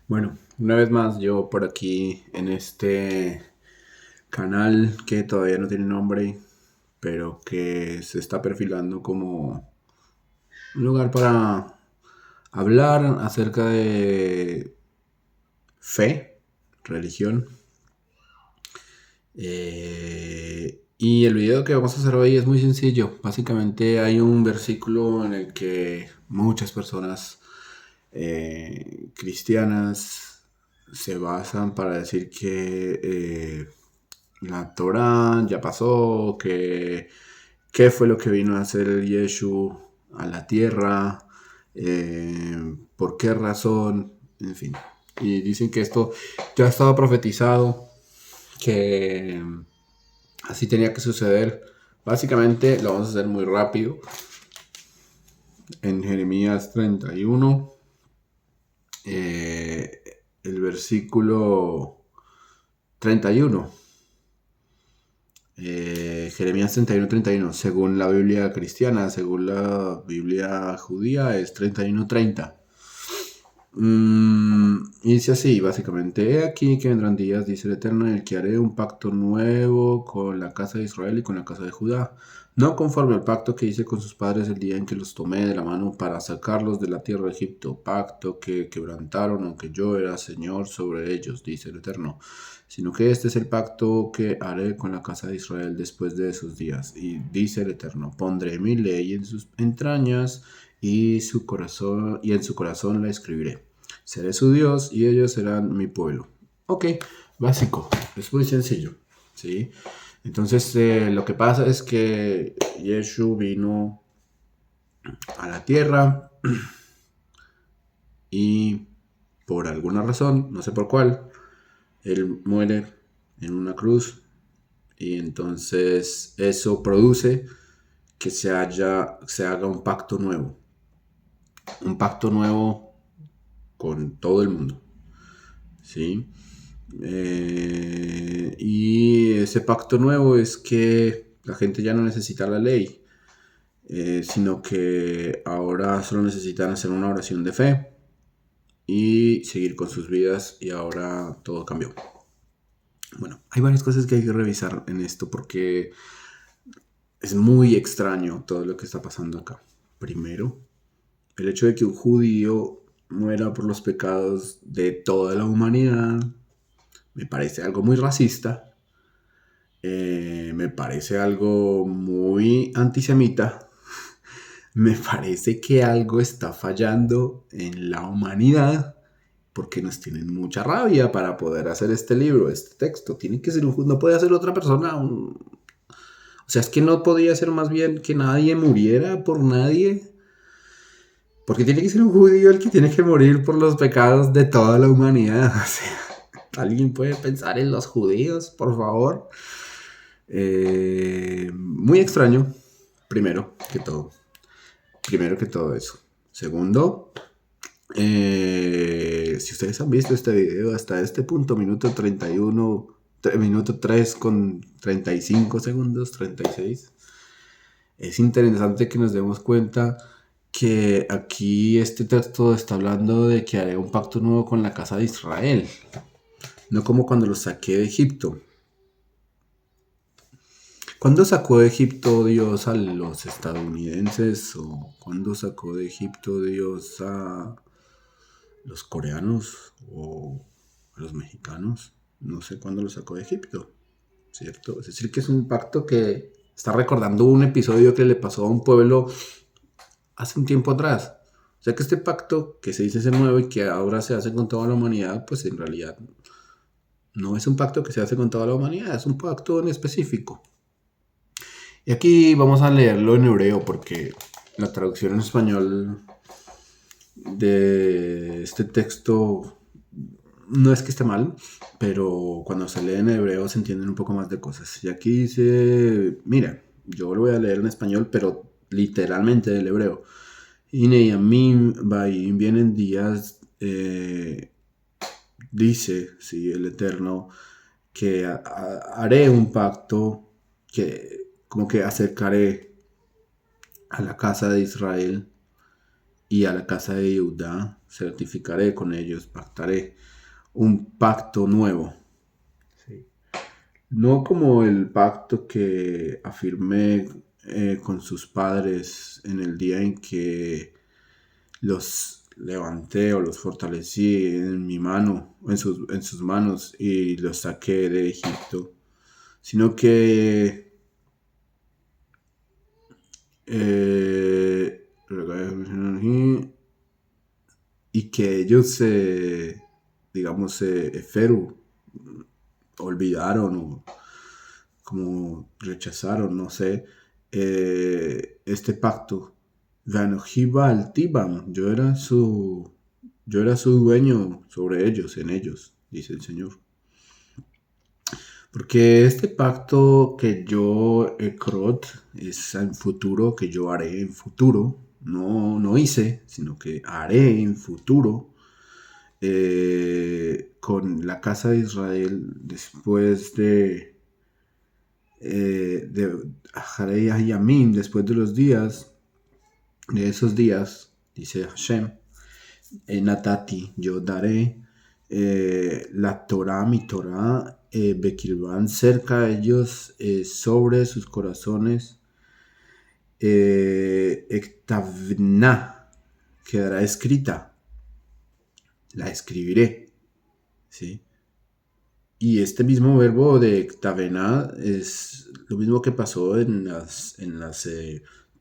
Bueno, una vez más yo por aquí en este canal que todavía no tiene nombre, pero que se está perfilando como un lugar para hablar acerca de fe, religión. Y el video que vamos a hacer hoy es muy sencillo. Básicamente hay un versículo en el que muchas personas cristianas se basan para decir que la Torah ya pasó, que qué fue lo que vino a hacer el Yeshu a la tierra, por qué razón, en fin. Y dicen que esto ya ha estado profetizado, que así tenía que suceder. Básicamente lo vamos a hacer muy rápido. En Jeremías 31, el versículo 31. Jeremías 31:31, según la Biblia cristiana, según la Biblia judía, es 31:30. Y dice así, básicamente: He aquí que vendrán días, dice el Eterno, en el que haré un pacto nuevo con la casa de Israel y con la casa de Judá, no conforme al pacto que hice con sus padres el día en que los tomé de la mano para sacarlos de la tierra de Egipto, pacto que quebrantaron, aunque yo era Señor sobre ellos, dice el Eterno, sino que este es el pacto que haré con la casa de Israel después de esos días. Y dice el Eterno: pondré mi ley en sus entrañas y su corazón, y en su corazón la escribiré. Seré su Dios y ellos serán mi pueblo. Ok, básico, es muy sencillo, ¿sí? Entonces, lo que pasa es que Yeshu vino a la tierra y por alguna razón, no sé por cuál, él muere en una cruz y entonces eso produce que se haga un pacto nuevo con todo el mundo, ¿sí? Y ese pacto nuevo es que la gente ya no necesita la ley, sino que ahora solo necesitan hacer una oración de fe y seguir con sus vidas, y ahora todo cambió. Bueno, hay varias cosas que hay que revisar en esto porque es muy extraño todo lo que está pasando acá. Primero, el hecho de que un judío muera por los pecados de toda la humanidad me parece algo muy racista, me parece algo muy antisemita, me parece que algo está fallando en la humanidad porque nos tienen mucha rabia para poder hacer este libro, este texto. Tiene que ser no puede ser otra persona. O sea, es que no podía ser más bien que nadie muriera por nadie. Porque tiene que ser un judío el que tiene que morir por los pecados de toda la humanidad. O sea, ¿alguien puede pensar en los judíos, por favor? Muy extraño, primero que todo. Primero que todo eso. Segundo, si ustedes han visto este video hasta este punto, minuto 31, minuto 3 con 35 segundos, 36, es interesante que nos demos cuenta que aquí este texto está hablando de que haré un pacto nuevo con la casa de Israel, no como cuando los saqué de Egipto. ¿Cuándo sacó de Egipto Dios a los estadounidenses? ¿O cuándo sacó de Egipto Dios a los coreanos o a los mexicanos? No sé cuándo los sacó de Egipto, ¿cierto? Es decir, que es un pacto que está recordando un episodio que le pasó a un pueblo hace un tiempo atrás. O sea que este pacto que se dice ser nuevo y que ahora se hace con toda la humanidad, pues en realidad no es un pacto que se hace con toda la humanidad, es un pacto en específico. Y aquí vamos a leerlo en hebreo porque la traducción en español de este texto no es que esté mal, pero cuando se lee en hebreo se entienden un poco más de cosas. Y aquí dice, mira, yo lo voy a leer en español, pero literalmente del hebreo. Hine yamim ba'im, vienen días, dice, sí, el Eterno, que haré un pacto, que como que acercaré a la casa de Israel y a la casa de Judá. certificaré con ellos, pactaré un pacto nuevo. Sí. No como el pacto que afirmé con sus padres en el día en que los levanté o los fortalecí en mi mano, en sus manos y los saqué de Egipto, sino que eh, y que ellos digamos, Eferu, olvidaron o como rechazaron, no sé, este pacto. Ganojiba al Tibam, yo era su dueño sobre ellos, en ellos, dice el Señor. Porque este pacto que yo crot es en futuro, que yo haré en futuro, no hice, sino que haré en futuro con la casa de Israel después de Harei Yamim, después de los días, de esos días, dice Hashem, Natati, yo daré la Torah, mi Torah, Bekirban, cerca de ellos, sobre sus corazones, Ektavna, quedará escrita, la escribiré, ¿sí? Y este mismo verbo de Ektavna es lo mismo que pasó en las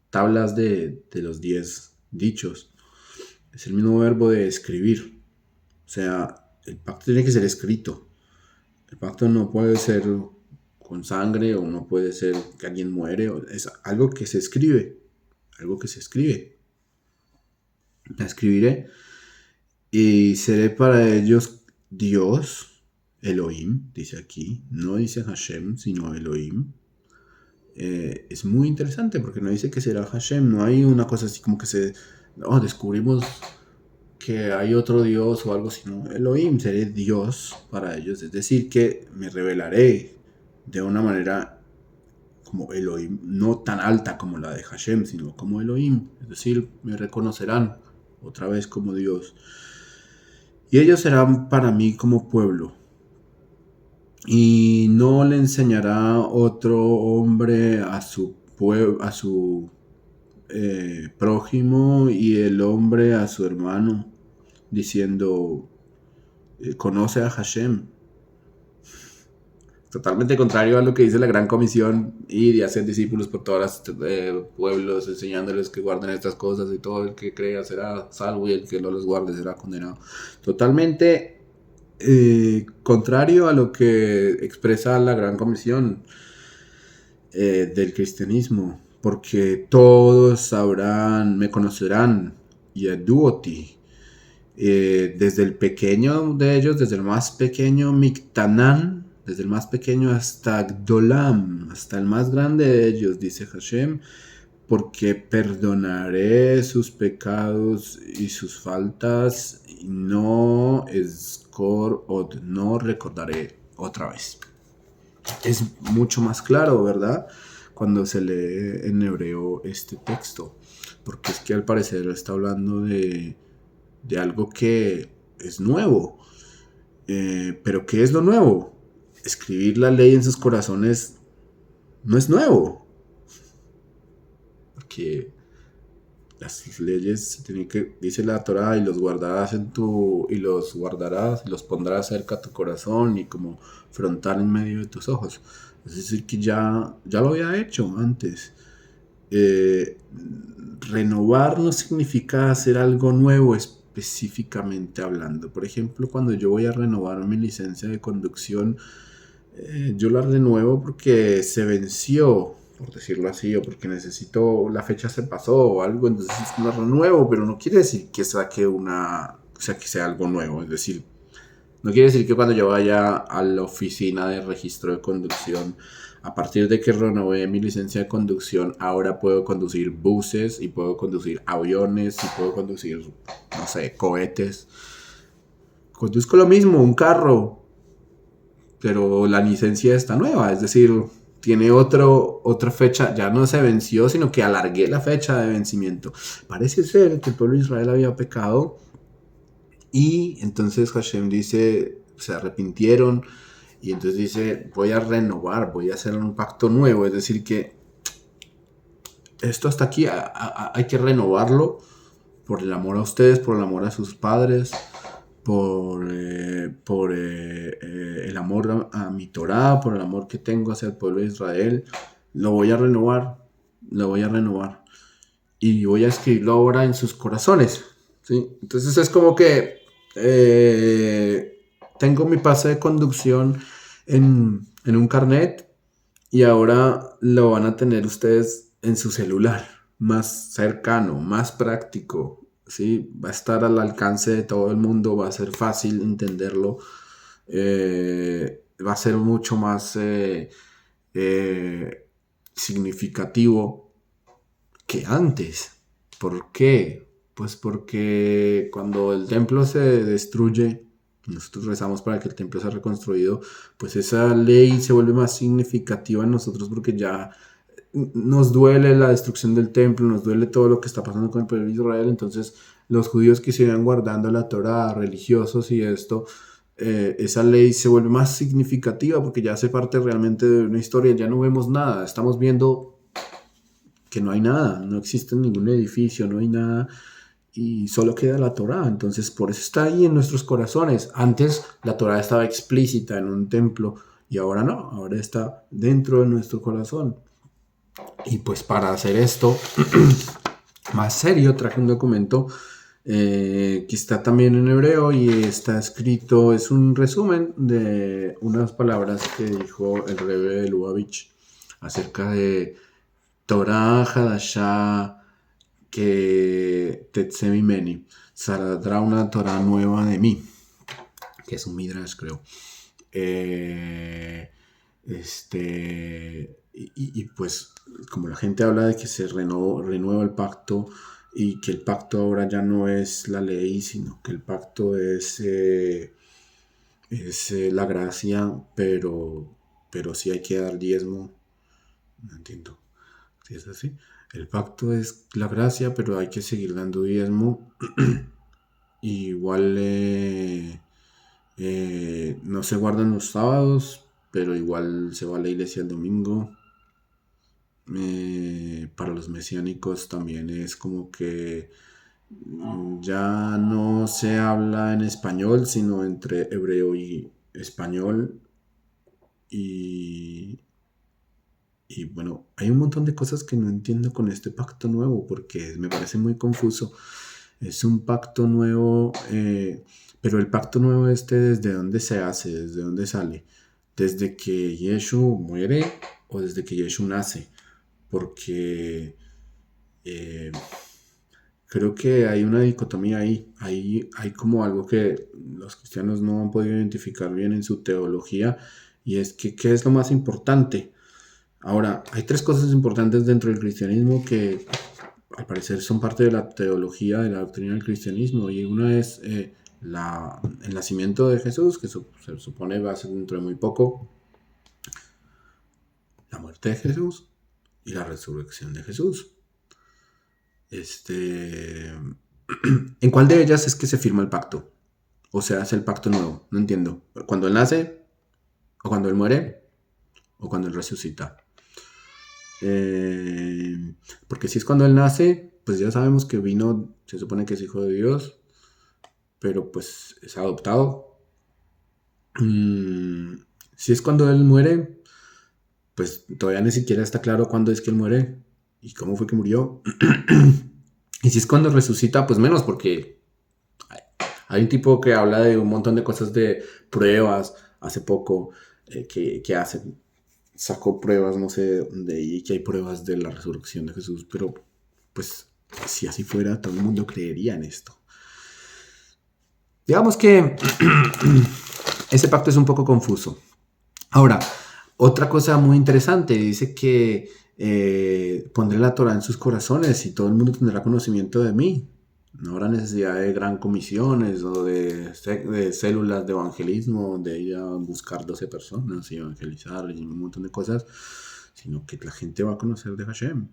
tablas de los 10 dichos. Es el mismo verbo de escribir. O sea, el pacto tiene que ser escrito. El pacto no puede ser con sangre o no puede ser que alguien muere. Es algo que se escribe. Algo que se escribe. La escribiré y seré para ellos Dios, Elohim, dice aquí. No dice Hashem, sino Elohim. Es muy interesante porque no dice que será Hashem. No hay una cosa así como que descubrimos que hay otro Dios o algo, sino Elohim, seré Dios para ellos. Es decir, que me revelaré de una manera como Elohim, no tan alta como la de Hashem, sino como Elohim. Es decir, me reconocerán otra vez como Dios. Y ellos serán para mí como pueblo. Y no le enseñará otro hombre a su prójimo y el hombre a su hermano, diciendo, conoce a Hashem. Totalmente contrario a lo que dice la Gran Comisión, ir y hacer discípulos por todos los pueblos, enseñándoles que guarden estas cosas y todo el que crea será salvo y el que no los guarde será condenado. Totalmente contrario a lo que expresa la Gran Comisión del cristianismo, porque todos sabrán, me conocerán, Yaduoti, desde el pequeño de ellos, desde el más pequeño, Miktanan, desde el más pequeño hasta Gdolam, hasta el más grande de ellos, dice Hashem, porque perdonaré sus pecados y sus faltas, y no no recordaré otra vez. Es mucho más claro, ¿verdad? Cuando se lee en hebreo este texto, porque es que al parecer está hablando de algo que es nuevo. Pero ¿qué es lo nuevo? Escribir la ley en sus corazones no es nuevo. Porque las leyes se tienen que, dice la Torah, y los guardarás y los pondrás cerca a tu corazón y como frontal en medio de tus ojos. Es decir, que ya lo había hecho antes. Renovar no significa hacer algo nuevo específicamente hablando. Por ejemplo, cuando yo voy a renovar mi licencia de conducción, yo la renuevo porque se venció, por decirlo así, o porque la fecha se pasó o algo, entonces la renuevo, pero no quiere decir que que sea algo nuevo. Es decir, no quiere decir que cuando yo vaya a la oficina de registro de conducción, a partir de que renové mi licencia de conducción, ahora puedo conducir buses y puedo conducir aviones y puedo conducir, no sé, cohetes. Conduzco lo mismo, un carro, pero la licencia está nueva, es decir, tiene otra fecha, ya no se venció, sino que alargué la fecha de vencimiento. Parece ser que el pueblo de Israel había pecado Y entonces Hashem dice, se arrepintieron y entonces dice, voy a renovar, voy a hacer un pacto nuevo. Es decir, que esto hasta aquí hay que renovarlo por el amor a ustedes, por el amor a sus padres, por el amor a mi Torá, por el amor que tengo hacia el pueblo de Israel. Lo voy a renovar, lo voy a renovar. Y voy a escribirlo ahora en sus corazones. ¿Sí? Entonces es como que tengo mi pase de conducción en un carnet y ahora lo van a tener ustedes en su celular, más cercano, más práctico, ¿sí? Va a estar al alcance de todo el mundo, va a ser fácil entenderlo, va a ser mucho más eh, significativo que antes. ¿Por qué? Pues porque cuando el templo se destruye, nosotros rezamos para que el templo sea reconstruido, pues esa ley se vuelve más significativa en nosotros porque ya nos duele la destrucción del templo, nos duele todo lo que está pasando con el pueblo de Israel. Entonces los judíos que siguen guardando la Torá, religiosos y esto, esa ley se vuelve más significativa porque ya hace parte realmente de una historia, ya no vemos nada, estamos viendo que no hay nada, no existe ningún edificio, no hay nada y solo queda la Torá. Entonces por eso está ahí en nuestros corazones. Antes la Torá estaba explícita en un templo y ahora no, ahora está dentro de nuestro corazón. Y pues para hacer esto más serio traje un documento que está también en hebreo y está escrito, es un resumen de unas palabras que dijo el Rebbe de Lubavitch acerca de Torah Hadashah que Tetsemimeni, saldrá una Torah nueva de mí, que es un Midrash, creo. Y pues, como la gente habla de que se renueva el pacto y que el pacto ahora ya no es la ley, sino que el pacto es la gracia, pero sí hay que dar diezmo. No entiendo si es así. El pacto es la gracia, pero hay que seguir dando diezmo. Igual no se guardan los sábados, pero igual se va a la iglesia el domingo. Para los mesiánicos también es como que ya no se habla en español, sino entre hebreo y español. Y, y bueno, hay un montón de cosas que no entiendo con este pacto nuevo porque me parece muy confuso. Es un pacto nuevo, pero el pacto nuevo ¿desde dónde se hace? ¿Desde dónde sale? ¿Desde que Yeshu muere o desde que Yeshu nace? Porque eh, creo que hay una dicotomía ahí. Hay como algo que los cristianos no han podido identificar bien en su teología y es que ¿qué es lo más importante? Ahora, hay tres cosas importantes dentro del cristianismo que al parecer son parte de la teología, de la doctrina del cristianismo. Y una es el nacimiento de Jesús, que se supone va a ser dentro de muy poco, la muerte de Jesús y la resurrección de Jesús. ¿En cuál de ellas es que se firma el pacto? O se hace el pacto nuevo, no entiendo. ¿Cuando él nace? ¿O cuando él muere? ¿O cuando él resucita? Porque si es cuando él nace, pues ya sabemos que vino, se supone que es hijo de Dios, pero pues es adoptado. Si es cuando él muere, pues todavía ni siquiera está claro cuándo es que él muere y cómo fue que murió. Y si es cuando resucita, pues menos, porque hay un tipo que habla de un montón de cosas de pruebas hace poco que hacen. Sacó pruebas, no sé dónde, y que hay pruebas de la resurrección de Jesús, pero pues si así fuera, todo el mundo creería en esto. Digamos que ese pacto es un poco confuso. Ahora, otra cosa muy interesante, dice que pondré la Torah en sus corazones y todo el mundo tendrá conocimiento de mí. No habrá necesidad de gran comisiones o de células de evangelismo, de ir a buscar 12 personas y evangelizar y un montón de cosas, sino que la gente va a conocer de Hashem.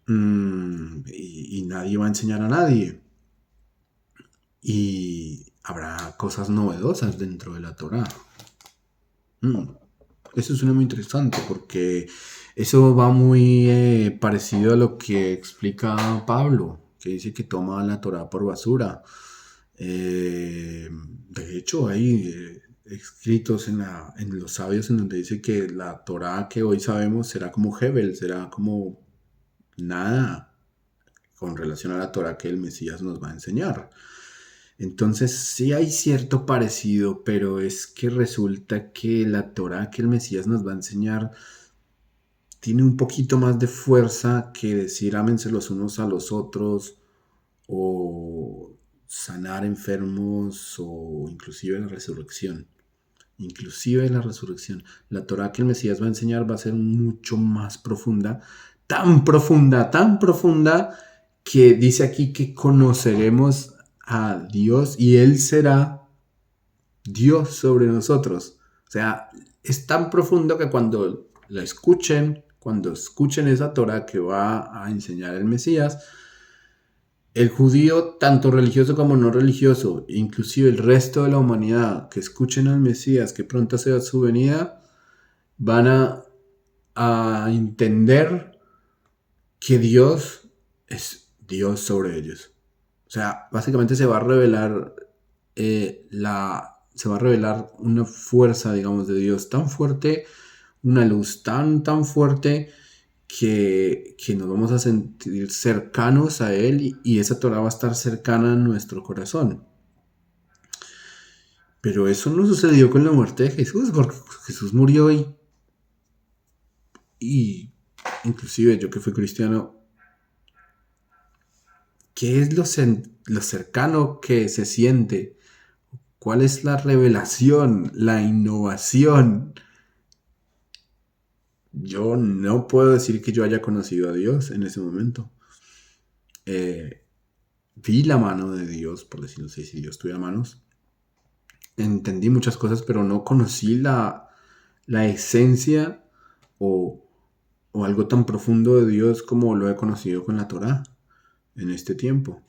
Y nadie va a enseñar a nadie. y habrá cosas novedosas dentro de la Torá. Eso suena muy interesante porque eso va muy parecido a lo que explica Pablo, que dice que toma la Torá por basura. De hecho, hay escritos en los sabios en donde dice que la Torá que hoy sabemos será como Hebel, será como nada con relación a la Torá que el Mesías nos va a enseñar. Entonces sí hay cierto parecido, pero es que resulta que la Torá que el Mesías nos va a enseñar tiene un poquito más de fuerza que decir ámense los unos a los otros o sanar enfermos o inclusive la resurrección. Inclusive la resurrección. La Torá que el Mesías va a enseñar va a ser mucho más profunda, tan profunda que dice aquí que conoceremos a Dios y Él será Dios sobre nosotros. O sea, es tan profundo que cuando escuchen esa Torah que va a enseñar el Mesías, el judío, tanto religioso como no religioso, inclusive el resto de la humanidad, que escuchen al Mesías, que pronto sea su venida, van a entender que Dios es Dios sobre ellos. O sea, básicamente se va a revelar se va a revelar una fuerza, digamos, de Dios tan fuerte, una luz tan fuerte que nos vamos a sentir cercanos a Él y esa Torah va a estar cercana a nuestro corazón. Pero eso no sucedió con la muerte de Jesús, porque Jesús murió y inclusive yo que fui cristiano, ¿qué es lo cercano que se siente? ¿Cuál es la revelación, la innovación? Yo no puedo decir que yo haya conocido a Dios en ese momento. Vi la mano de Dios, por decirlo así, si Dios tuviera manos. Entendí muchas cosas, pero no conocí la esencia o algo tan profundo de Dios como lo he conocido con la Torá en este tiempo.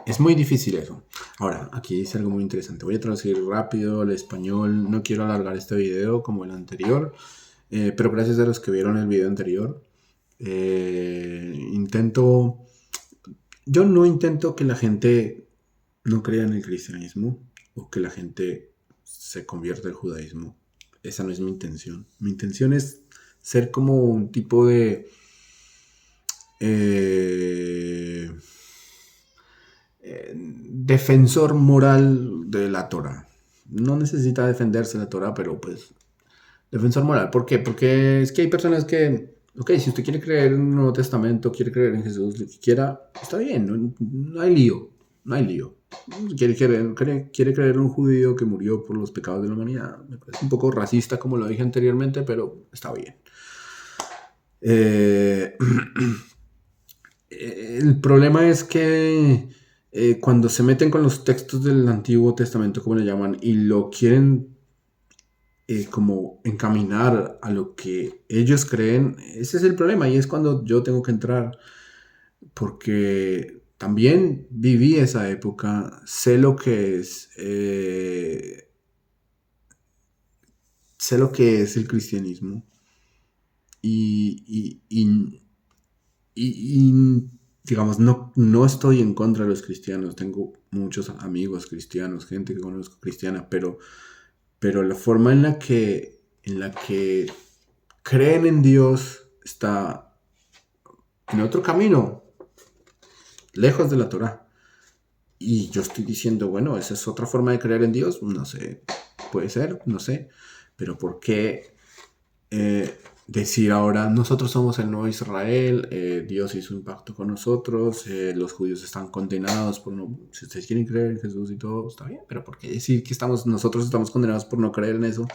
Es muy difícil eso. Ahora, aquí dice algo muy interesante. Voy a traducir rápido al español. No quiero alargar este video como el anterior. Pero gracias a los que vieron el video anterior. Yo no intento que la gente no crea en el cristianismo o que la gente se convierta al judaísmo. Esa no es mi intención. Mi intención es ser como un tipo de defensor moral de la Torah. No necesita defenderse la Torah, pero pues defensor moral. ¿Por qué? Porque es que hay personas que, ok, si usted quiere creer en el Nuevo Testamento, quiere creer en Jesús, lo que quiera, está bien, no hay lío, no hay lío. Quiere creer en un judío que murió por los pecados de la humanidad. Me parece un poco racista, como lo dije anteriormente, pero está bien. El problema es que cuando se meten con los textos del Antiguo Testamento, como le llaman, y lo quieren como encaminar a lo que ellos creen, ese es el problema y es cuando yo tengo que entrar, porque también viví esa época, sé lo que es, sé lo que es el cristianismo y, y, digamos, no estoy en contra de los cristianos, tengo muchos amigos cristianos, gente que conozco cristiana, pero la forma en la que creen en Dios está en otro camino, lejos de la Torah. Y yo estoy diciendo, bueno, esa es otra forma de creer en Dios, no sé, puede ser, no sé, pero ¿por qué decir ahora nosotros somos el nuevo Israel, Dios hizo un pacto con nosotros, los judíos están condenados por no, si ustedes quieren creer en Jesús y todo, está bien, pero ¿por qué decir que nosotros estamos condenados por no creer en eso?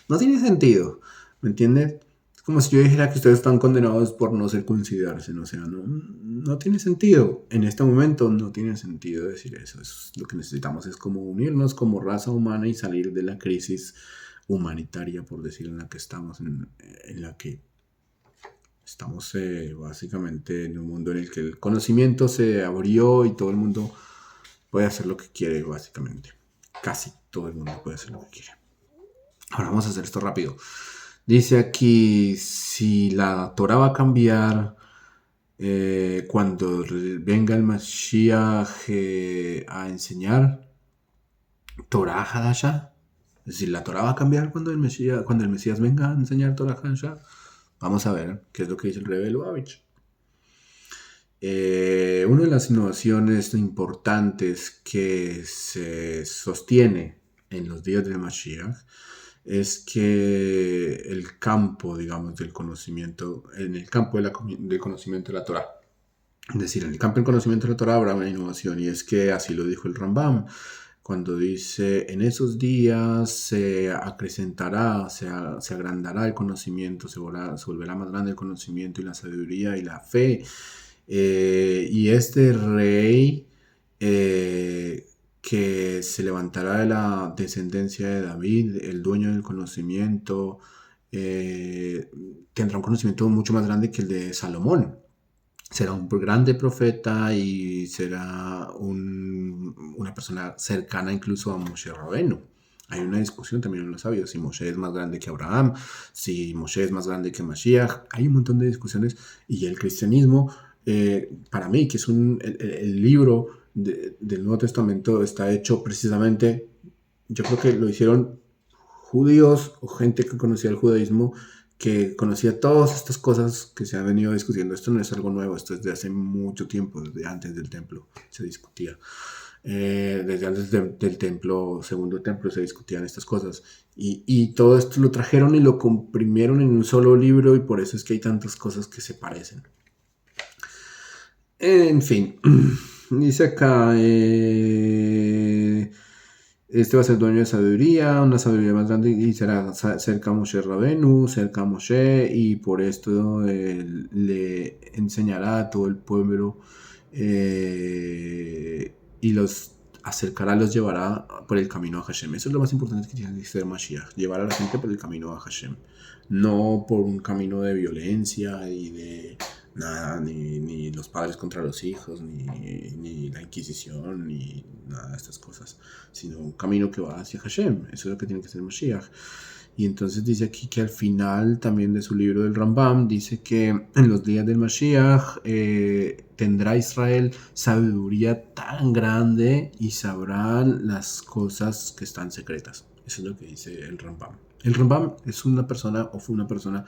No tiene sentido, ¿me entiendes? Es como si yo dijera que ustedes están condenados por no circuncidarse, ¿no? O sea, no tiene sentido. En este momento no tiene sentido decir eso. Lo que necesitamos es como unirnos como raza humana y salir de la crisis humanitaria, por decir, en la que estamos, en la que Estamos básicamente en un mundo en el que el conocimiento se abrió y todo el mundo puede hacer lo que quiere, básicamente. Casi todo el mundo puede hacer lo que quiere. Ahora vamos a hacer esto rápido. Dice aquí, si la Torah va a cambiar cuando venga el Mashiach a enseñar Torah Hadashah. Es decir, la Torah va a cambiar cuando el Mesías venga a enseñar Torah Hadashah. Vamos a ver qué es lo que dice el Rebbe Lubavitch. Una de las innovaciones importantes que se sostiene en los días del Mashiach es que el campo, digamos, del conocimiento, en el campo del conocimiento de la Torah, es decir, en el campo del conocimiento de la Torah habrá una innovación, y es que así lo dijo el Rambam, cuando dice, en esos días se acrecentará, se agrandará el conocimiento, se volverá más grande el conocimiento y la sabiduría y la fe. Y este rey que se levantará de la descendencia de David, el dueño del conocimiento, tendrá un conocimiento mucho más grande que el de Salomón. Será un grande profeta y será una persona cercana incluso a Moshe Rabbeinu. Hay una discusión también en los sabios, si Moshe es más grande que Abraham, si Moshe es más grande que Mashiach. Hay un montón de discusiones, y el cristianismo, para mí, que es el libro del Nuevo Testamento, está hecho precisamente, yo creo que lo hicieron judíos o gente que conocía el judaísmo, que conocía todas estas cosas que se han venido discutiendo. Esto no es algo nuevo, esto es de hace mucho tiempo, desde antes del templo se discutía. Desde antes del templo, segundo templo, se discutían estas cosas. Y todo esto lo trajeron y lo comprimieron en un solo libro, y por eso es que hay tantas cosas que se parecen. En fin, dice acá, este va a ser dueño de sabiduría, una sabiduría más grande, y será cerca a Moshe Rabenu, cerca a Moshe, y por esto le enseñará a todo el pueblo y los acercará, los llevará por el camino a Hashem. Eso es lo más importante que tiene que ser Mashiach, llevar a la gente por el camino a Hashem, no por un camino de violencia y de nada, ni los padres contra los hijos, ni la Inquisición, ni nada de estas cosas, sino un camino que va hacia Hashem. Eso es lo que tiene que ser Mashiach. Y entonces dice aquí que al final también de su libro del Rambam, dice que en los días del Mashiach tendrá Israel sabiduría tan grande y sabrán las cosas que están secretas. Eso es lo que dice el Rambam. El Rambam es una persona, o fue una persona,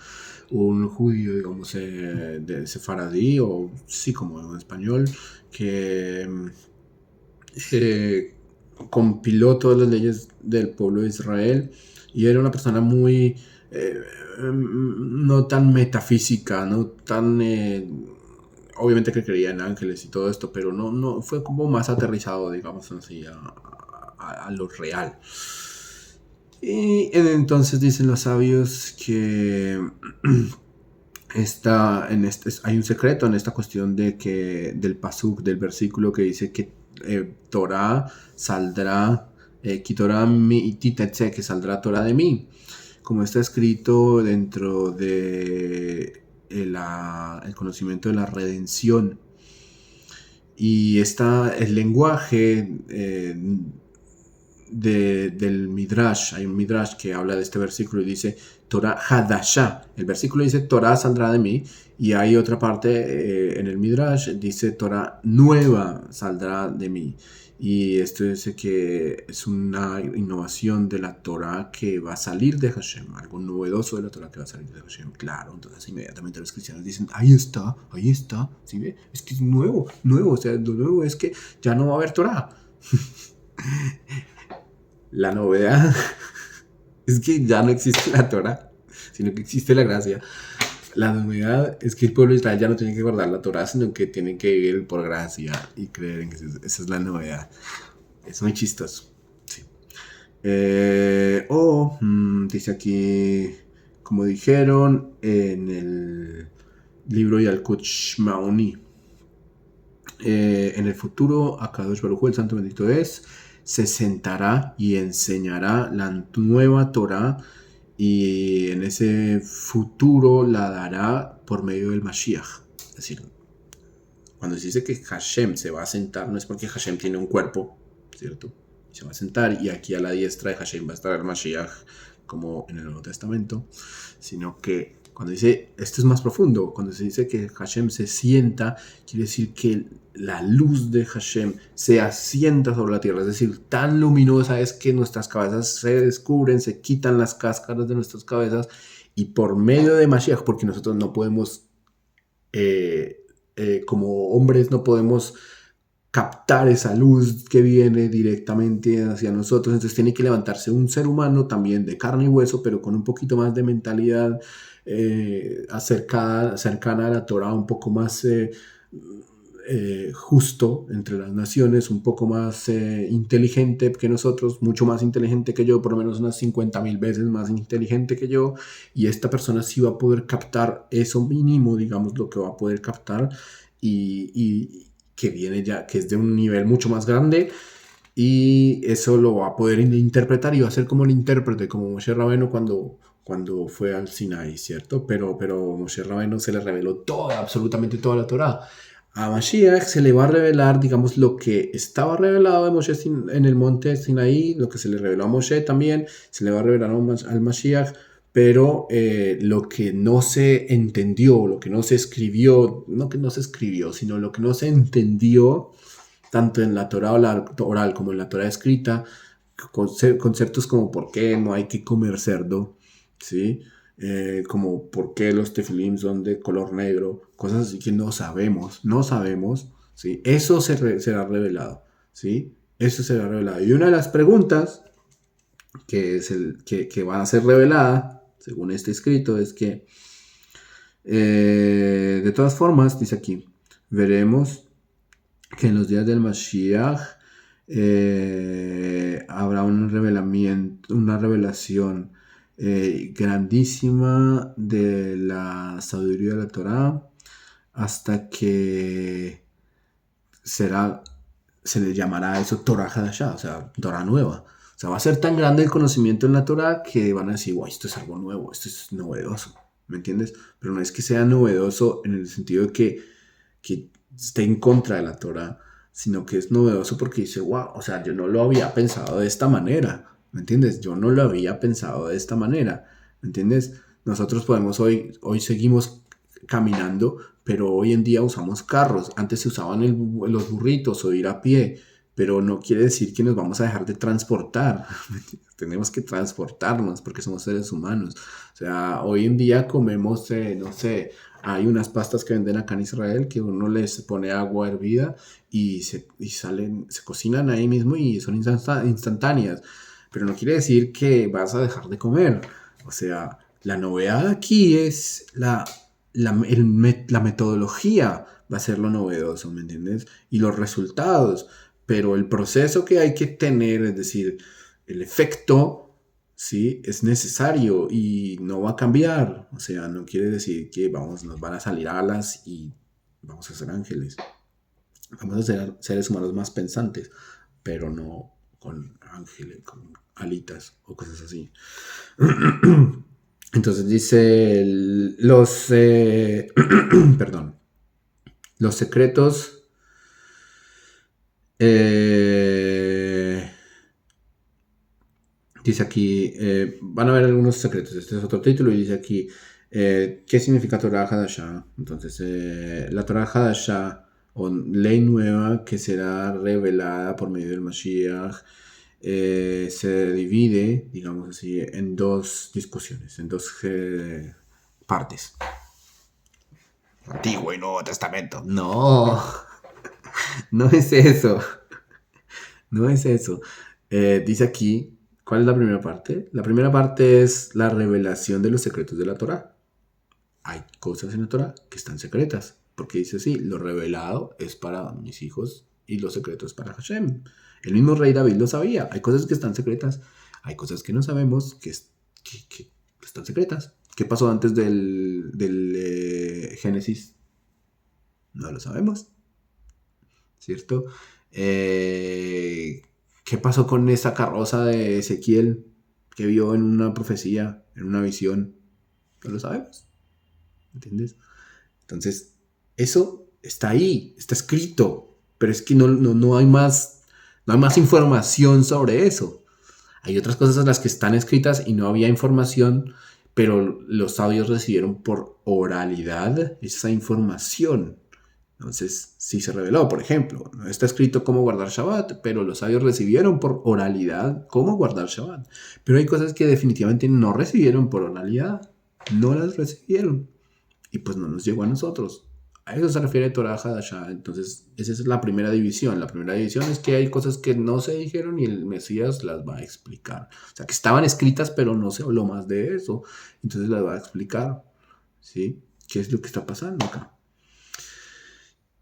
un judío, digamos, de sefaradí, o sí, como en español, que compiló todas las leyes del pueblo de Israel, y era una persona muy, no tan metafísica, no tan, obviamente que creía en ángeles y todo esto, pero no fue como más aterrizado, digamos así, a lo real. Y entonces dicen los sabios que hay un secreto en esta cuestión del pasuk, del versículo que dice que Torah saldrá, Kitorah mi titetse, que saldrá Torah de mí, como está escrito dentro de el conocimiento de la redención. Y está el lenguaje del Midrash. Hay un Midrash que habla de este versículo y dice Torah Hadashah. El versículo dice Torah saldrá de mí, y hay otra parte en el Midrash dice Torah nueva saldrá de mí. Y esto dice que es una innovación de la Torah que va a salir de Hashem, algo novedoso de la Torah que va a salir de Hashem. Claro, entonces inmediatamente los cristianos dicen, ahí está, ¿sí ve? Es que es nuevo, o sea, lo nuevo es que ya no va a haber Torah. La novedad es que ya no existe la Torah, sino que existe la gracia. La novedad es que el pueblo de Israel ya no tiene que guardar la Torah, sino que tiene que vivir por gracia y creer en que esa es la novedad. Es muy chistoso. Sí. Dice aquí, como dijeron en el libro Yalkut Shmaoni, en el futuro, Akadosh Baruj Hu, el Santo Bendito es, se sentará y enseñará la nueva Torah y en ese futuro la dará por medio del Mashiach. Es decir, cuando se dice que Hashem se va a sentar, no es porque Hashem tiene un cuerpo, ¿cierto? Se va a sentar y aquí a la diestra de Hashem va a estar el Mashiach, como en el Nuevo Testamento, sino que cuando dice, esto es más profundo, cuando se dice que Hashem se sienta, quiere decir que la luz de Hashem se asienta sobre la tierra, es decir, tan luminosa es que nuestras cabezas se descubren, se quitan las cáscaras de nuestras cabezas y por medio de Mashiach, porque nosotros no podemos, como hombres no podemos captar esa luz que viene directamente hacia nosotros, entonces tiene que levantarse un ser humano también de carne y hueso, pero con un poquito más de mentalidad cercana a la Torah, un poco más justo entre las naciones, un poco más inteligente que nosotros, mucho más inteligente que yo, por lo menos unas 50,000 veces más inteligente que yo, y esta persona sí va a poder captar eso mínimo, digamos, lo que va a poder captar y que viene ya, que es de un nivel mucho más grande, y eso lo va a poder interpretar y va a ser como el intérprete, como Moshe Rabbeinu cuando fue al Sinaí, ¿cierto? Pero Moshe Rabbeinu se le reveló toda, absolutamente toda la Torá. A Mashiach se le va a revelar, digamos, lo que estaba revelado de Moshe en el monte Sinaí, lo que se le reveló a Moshe también, se le va a revelar al Mashiach, pero lo que no se entendió, lo que no se escribió, no que no se escribió, sino lo que no se entendió, tanto en la Torah oral como en la Torah escrita, conceptos como por qué no hay que comer cerdo, ¿sí? Como por qué los tefilim son de color negro, cosas así que no sabemos, ¿sí? Eso será revelado, ¿sí? Eso será revelado. Y una de las preguntas que van a ser reveladas, según este escrito, es que, de todas formas, dice aquí, veremos que en los días del Mashiach habrá un revelamiento, una revelación grandísima de la sabiduría de la Torá, hasta que se le llamará a eso Torah Hadashah, o sea, Torah nueva. O sea, va a ser tan grande el conocimiento en la Torah que van a decir, wow, esto es algo nuevo, esto es novedoso, ¿me entiendes? Pero no es que sea novedoso en el sentido de que esté en contra de la Torah, sino que es novedoso porque dice, wow, o sea, yo no lo había pensado de esta manera, ¿me entiendes? Yo no lo había pensado de esta manera, ¿me entiendes? Nosotros podemos hoy seguimos caminando, pero hoy en día usamos carros. Antes se usaban los burritos o ir a pie, pero no quiere decir que nos vamos a dejar de transportar. Tenemos que transportarnos porque somos seres humanos. O sea, hoy en día comemos, no sé, hay unas pastas que venden acá en Israel que uno les pone agua hervida y salen, se cocinan ahí mismo y son instantáneas. Pero no quiere decir que vas a dejar de comer. O sea, la novedad aquí es la metodología va a ser lo novedoso, ¿me entiendes? Y los resultados, pero el proceso que hay que tener, es decir, el efecto, ¿sí? Es necesario y no va a cambiar. O sea, no quiere decir que nos van a salir alas y vamos a ser ángeles. Vamos a ser seres humanos más pensantes, pero no con ángeles, con alitas o cosas así. Entonces dice perdón, los secretos dice aquí, van a ver algunos secretos, este es otro título y dice aquí, ¿qué significa Torah Hadashah? Entonces, la Torah Hadashah o ley nueva que será revelada por medio del Mashiach, se divide, digamos así, en dos discusiones, en dos partes. Antiguo y Nuevo Testamento. No, no es eso. No es eso. Dice aquí, ¿cuál es la primera parte? La primera parte es la revelación de los secretos de la Torah. Hay cosas en la Torah que están secretas. Porque dice así, lo revelado es para mis hijos y los secretos para Hashem. El mismo rey David lo sabía. Hay cosas que están secretas. Hay cosas que no sabemos que están secretas. ¿Qué pasó antes del Génesis? No lo sabemos. ¿Cierto? ¿Qué pasó con esa carroza de Ezequiel que vio en una profecía? en una visión, no lo sabemos, ¿entiendes? Entonces, eso está ahí, está escrito, pero es que no hay más, no hay más información sobre eso. Hay otras cosas en las que están escritas y no había información, pero los sabios recibieron por oralidad esa información. Entonces, sí se reveló, por ejemplo, no está escrito cómo guardar Shabbat, pero los sabios recibieron por oralidad cómo guardar Shabbat. Pero hay cosas que definitivamente no recibieron por oralidad, no las recibieron. Y pues no nos llegó a nosotros. A eso se refiere Torah Hadashah. Entonces, esa es la primera división. La primera división es que hay cosas que no se dijeron y el Mesías las va a explicar. O sea, que estaban escritas, pero no se habló más de eso. Entonces las va a explicar. ¿Sí? ¿Qué es lo que está pasando acá?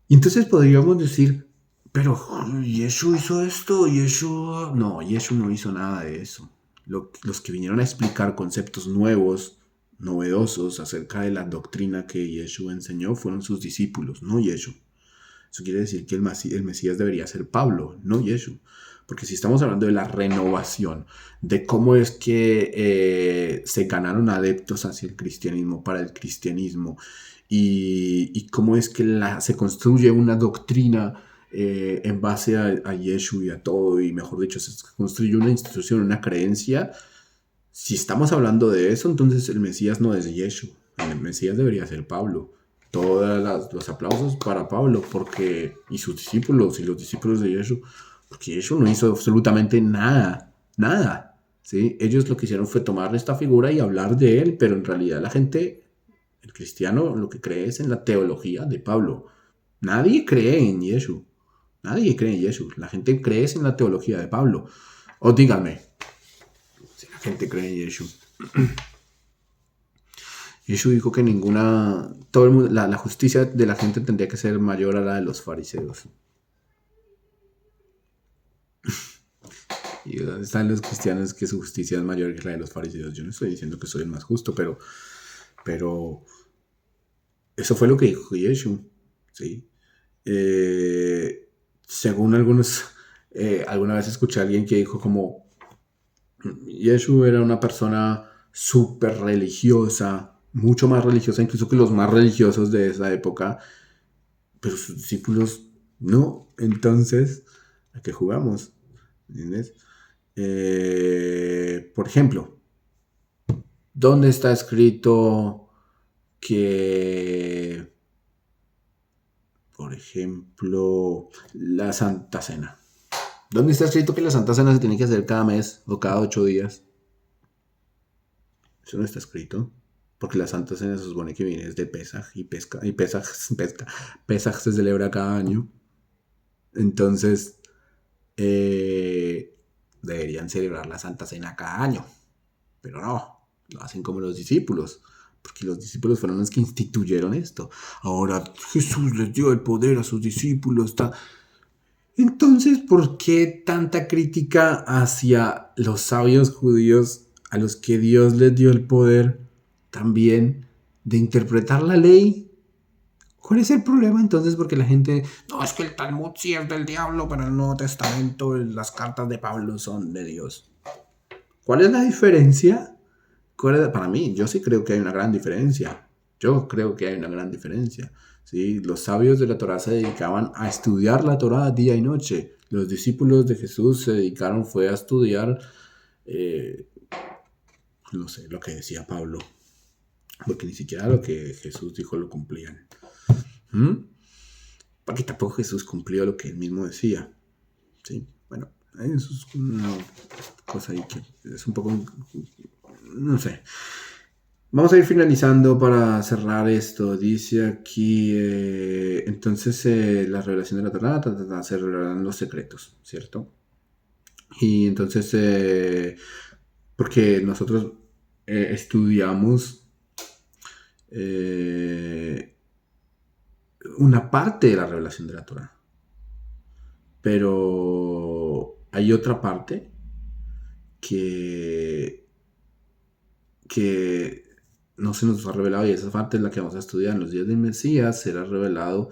Y entonces podríamos decir, pero Yeshu hizo esto, Yeshu... No, Yeshu no hizo nada de eso. Los que vinieron a explicar conceptos nuevos, novedosos acerca de la doctrina que Yeshu enseñó fueron sus discípulos, no Yeshu. Eso quiere decir que el Mesías debería ser Pablo, no Yeshu. Porque si estamos hablando de la renovación, de cómo es que se ganaron adeptos hacia el cristianismo, para el cristianismo, y cómo es que se construye una doctrina en base a Yeshu y a todo, y mejor dicho, se construye una institución, una creencia. Si estamos hablando de eso, entonces el Mesías no es Yeshu, el Mesías debería ser Pablo. Todos los aplausos para Pablo y sus discípulos y los discípulos de Yeshu, porque Yeshu no hizo absolutamente nada, nada. ¿Sí? Ellos lo que hicieron fue tomar esta figura y hablar de él, pero en realidad la gente, el cristiano, lo que cree es en la teología de Pablo. Nadie cree en Yeshu. Nadie cree en Yeshu. La gente cree en la teología de Pablo. O díganme, si la gente cree en Yeshu. Yeshu dijo que todo el mundo, la justicia de la gente tendría que ser mayor a la de los fariseos. ¿Y dónde están los cristianos que su justicia es mayor que la de los fariseos? Yo no estoy diciendo que soy el más justo, pero eso fue lo que dijo Yeshu, ¿sí? Según alguna vez escuché a alguien que dijo como Yeshu era una persona súper religiosa, mucho más religiosa incluso que los más religiosos de esa época, pero sus discípulos no. Entonces, ¿a qué jugamos? ¿Entiendes? Por ejemplo, ¿dónde está escrito que, por ejemplo, la Santa Cena? ¿Dónde está escrito que la Santa Cena se tiene que hacer cada mes o cada 8 días? Eso no está escrito. Porque la Santa Cena se supone que viene de Pesaj y Pesaj se celebra cada año. Entonces, deberían celebrar la Santa Cena cada año. Pero no, lo hacen como los discípulos. Porque los discípulos fueron los que instituyeron esto. Ahora Jesús les dio el poder a sus discípulos. Entonces, ¿por qué tanta crítica hacia los sabios judíos a los que Dios les dio el poder también de interpretar la ley? ¿Cuál es el problema entonces? Porque la gente, no, es que el Talmud sí es del diablo, pero el Nuevo Testamento, las cartas de Pablo son de Dios. ¿Cuál es la diferencia? Para mí, yo sí creo que hay una gran diferencia. Yo creo que hay una gran diferencia. ¿Sí? Los sabios de la Torá se dedicaban a estudiar la Torá día y noche. Los discípulos de Jesús se dedicaron fue a estudiar, no sé, lo que decía Pablo. Porque ni siquiera lo que Jesús dijo lo cumplían. Porque tampoco Jesús cumplió lo que él mismo decía. ¿Sí? Bueno, eso es una cosa ahí que es un poco... No sé. Vamos a ir finalizando para cerrar esto. Dice aquí, entonces la revelación de la Torá, se revelan los secretos, ¿cierto? Y entonces, porque nosotros estudiamos una parte de la revelación de la Torá, pero hay otra parte que no se nos ha revelado, y esa parte es la que vamos a estudiar en los días del Mesías. Será revelado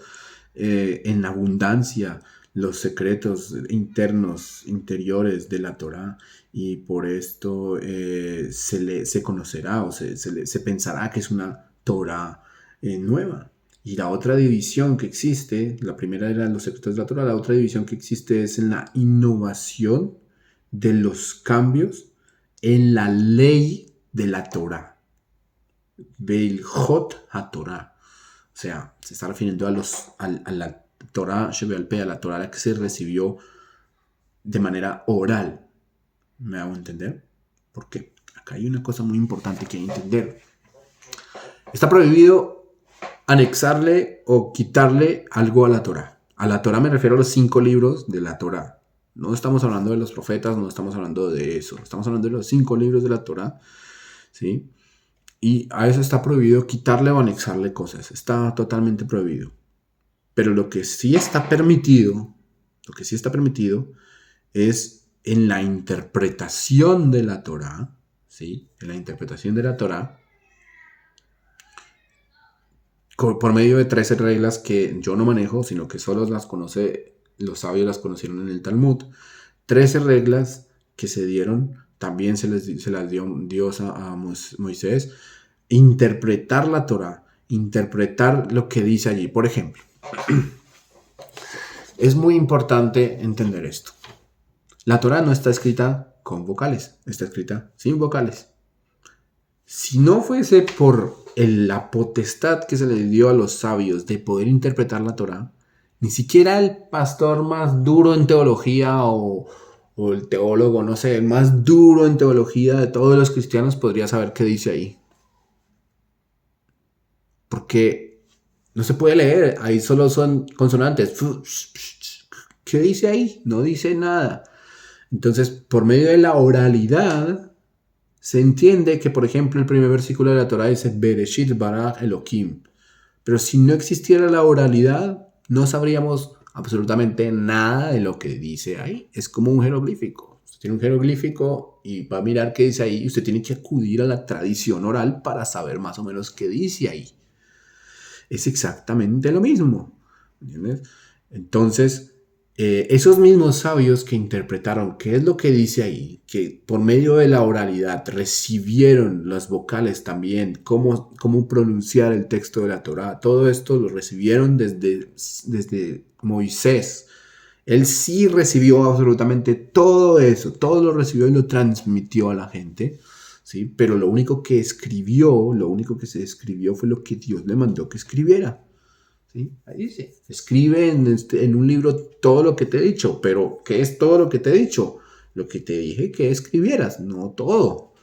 en abundancia los secretos internos, interiores de la Torá, y por esto se conocerá o se pensará que es una Torá nueva. Y la otra división que existe, la primera era los secretos de la Torá, la otra división que existe es en la innovación de los cambios en la ley de la Torá. Beilhot HaTorá. O sea, se está refiriendo a la Torá Shebe'al Peh, a la Torá que se recibió de manera oral. ¿Me hago entender? Porque acá hay una cosa muy importante que hay que entender. Está prohibido anexarle o quitarle algo a la Torá. A la Torá me refiero a los 5 libros de la Torá. No estamos hablando de los profetas, no estamos hablando de eso. Estamos hablando de los 5 libros de la Torá, ¿sí? Y a eso está prohibido quitarle o anexarle cosas. Está totalmente prohibido. Pero lo que sí está permitido, es en la interpretación de la Torá, ¿sí? En la interpretación de la Torá, por medio de 13 reglas que yo no manejo, sino que solo las conoce, los sabios las conocieron en el Talmud. 13 reglas que se dieron, también se las dio Dios a Moisés. Interpretar la Torá, interpretar lo que dice allí. Por ejemplo, es muy importante entender esto. La Torá no está escrita con vocales, está escrita sin vocales. Si no fuese por la potestad que se le dio a los sabios de poder interpretar la Torá, ni siquiera el pastor más duro en teología o el teólogo, no sé, el más duro en teología de todos los cristianos podría saber qué dice ahí. Porque no se puede leer, ahí solo son consonantes. ¿Qué dice ahí? No dice nada. Entonces, por medio de la oralidad, se entiende que, por ejemplo, el primer versículo de la Torá dice Bereshit bara Elohim. Pero si no existiera la oralidad, no sabríamos absolutamente nada de lo que dice ahí. Es como un jeroglífico. Usted tiene un jeroglífico y va a mirar qué dice ahí. Y usted tiene que acudir a la tradición oral para saber más o menos qué dice ahí. Es exactamente lo mismo. ¿Entiendes? Entonces, esos mismos sabios que interpretaron qué es lo que dice ahí, que por medio de la oralidad recibieron las vocales también, cómo pronunciar el texto de la Torá, todo esto lo recibieron desde Moisés. Él sí recibió absolutamente todo eso, todo lo recibió y lo transmitió a la gente, ¿sí? Pero lo único que se escribió fue lo que Dios le mandó que escribiera. ¿Sí? Ahí dice, escribe en un libro todo lo que te he dicho, pero ¿qué es todo lo que te he dicho? Lo que te dije que escribieras, no todo,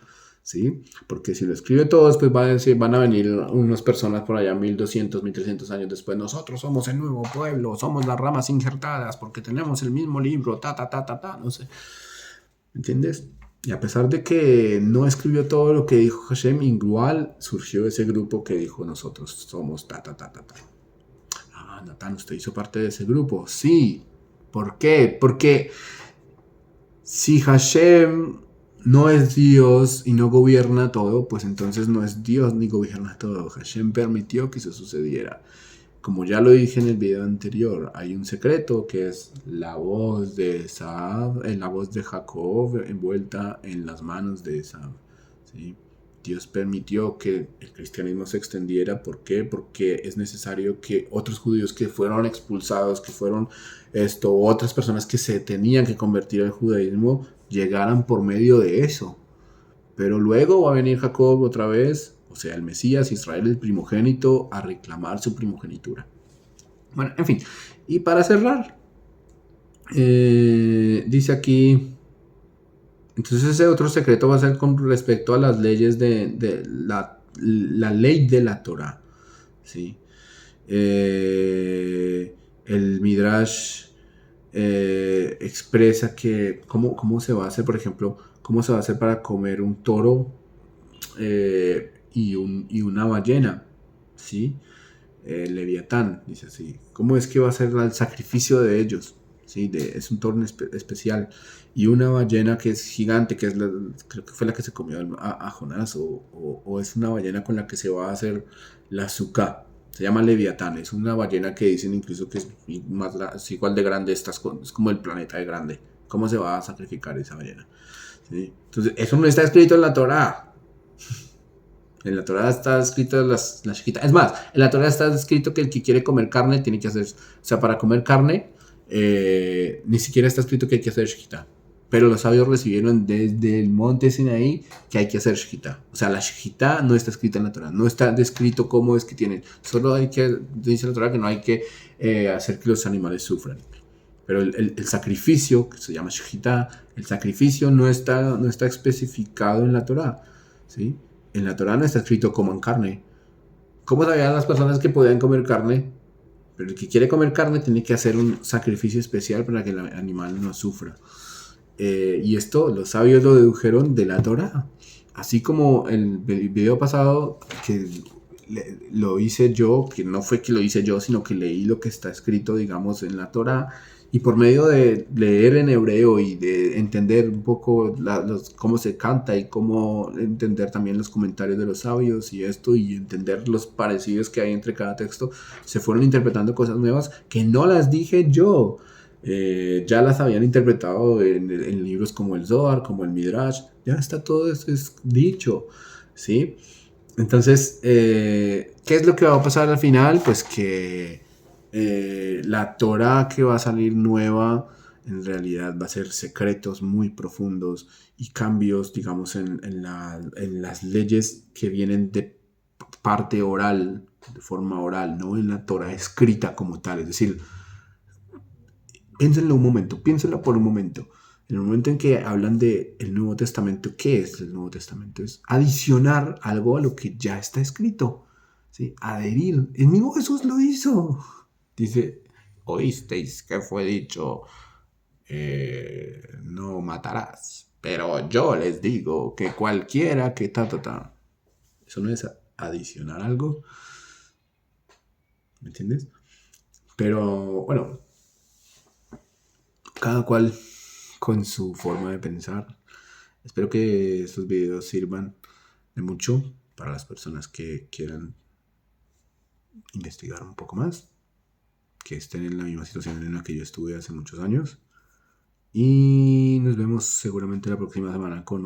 ¿sí? Porque si lo escribe todo, después van a venir unas personas por allá 1200, 1300 años después, nosotros somos el nuevo pueblo, somos las ramas injertadas porque tenemos el mismo libro, no sé, ¿entiendes? Y a pesar de que no escribió todo lo que dijo Hashem, igual surgió ese grupo que dijo nosotros somos Natán, ¿usted hizo parte de ese grupo? Sí. ¿Por qué? Porque si Hashem no es Dios y no gobierna todo, pues entonces no es Dios ni gobierna todo. Hashem permitió que eso sucediera. Como ya lo dije en el video anterior, hay un secreto que es la voz de Esav, la voz de Jacob envuelta en las manos de Esav, ¿sí? Dios permitió que el cristianismo se extendiera. ¿Por qué? Porque es necesario que otros judíos que fueron expulsados, que fueron otras personas que se tenían que convertir al judaísmo, llegaran por medio de eso. Pero luego va a venir Jacob otra vez, o sea, el Mesías, Israel el primogénito, a reclamar su primogenitura. Bueno, en fin. Y para cerrar, dice aquí... Entonces ese otro secreto va a ser con respecto a las leyes de la ley de la Torah, ¿sí? El Midrash expresa que cómo se va a hacer, por ejemplo, cómo se va a hacer para comer un toro y una ballena, ¿sí? Leviatán, dice así. ¿Cómo es que va a ser el sacrificio de ellos? ¿Sí? Es un toro especial. Y una ballena que es gigante, que es creo que fue la que se comió a Jonás, o es una ballena con la que se va a hacer la azúcar, Se llama Leviatán. Es una ballena que dicen incluso que es igual de grande. Es como el planeta de grande. ¿Cómo se va a sacrificar esa ballena? ¿Sí? Entonces, eso no está escrito en la Torá. En la Torá está escrito la shejita. Es más, en la Torá está escrito que el que quiere comer carne tiene que hacer. O sea, para comer carne, ni siquiera está escrito que hay que hacer shejita. Pero los sabios recibieron desde el monte Sinaí que hay que hacer shejita. O sea, la shejita no está escrita en la Torá. No está descrito cómo es que tienen. Solo hay que. Dice la Torá que no hay que hacer que los animales sufran. Pero el sacrificio, que se llama shejita, el sacrificio no está especificado en la Torá. ¿Sí? En la Torá no está escrito coman carne. ¿Cómo sabían las personas que podían comer carne? Pero el que quiere comer carne tiene que hacer un sacrificio especial para que el animal no sufra. Y esto los sabios lo dedujeron de la Torá. Así como el video pasado que lo hice yo, que no fue que lo hice yo, sino que leí lo que está escrito, digamos, en la Torá. Y por medio de leer en hebreo y de entender un poco cómo se canta y cómo entender también los comentarios de los sabios y esto y entender los parecidos que hay entre cada texto, se fueron interpretando cosas nuevas que no las dije yo. Ya las habían interpretado en libros como el Zohar, como el Midrash. Ya está todo eso es dicho, ¿sí? Entonces, ¿qué es lo que va a pasar al final? Pues que la Torah que va a salir nueva en realidad va a ser secretos muy profundos y cambios, digamos, en las leyes que vienen de parte oral, de forma oral, no en la Torah escrita como tal. Es decir, piénsenlo por un momento. En el momento en que hablan del Nuevo Testamento, ¿qué es el Nuevo Testamento? Es adicionar algo a lo que ya está escrito. ¿Sí? Adherir. El mismo Jesús lo hizo. Dice, oísteis que fue dicho, no matarás. Pero yo les digo que cualquiera que ta. Eso no es adicionar algo. ¿Me entiendes? Pero bueno, cada cual con su forma de pensar. Espero que estos videos sirvan de mucho para las personas que quieran investigar un poco más, que estén en la misma situación en la que yo estuve hace muchos años. Y nos vemos seguramente la próxima semana con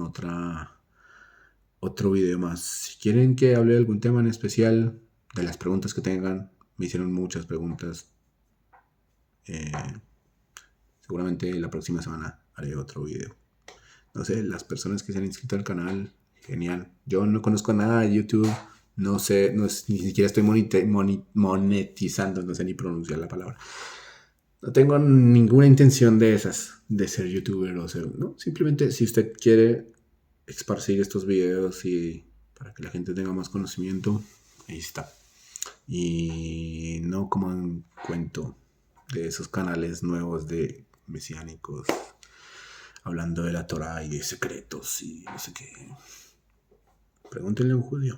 otro video más. Si quieren que hable de algún tema en especial, de las preguntas que tengan, me hicieron muchas preguntas. Seguramente la próxima semana haré otro video. No sé, las personas que se han inscrito al canal, genial. Yo no conozco nada de YouTube, no sé, ni siquiera estoy monetizando, no sé ni pronunciar la palabra. No tengo ninguna intención de ser youtuber o ser, ¿no? Simplemente si usted quiere esparcir estos videos y para que la gente tenga más conocimiento, ahí está. Y no como un cuento de esos canales nuevos de mesiánicos hablando de la Torah y de secretos y no sé qué. Pregúntenle a un judío.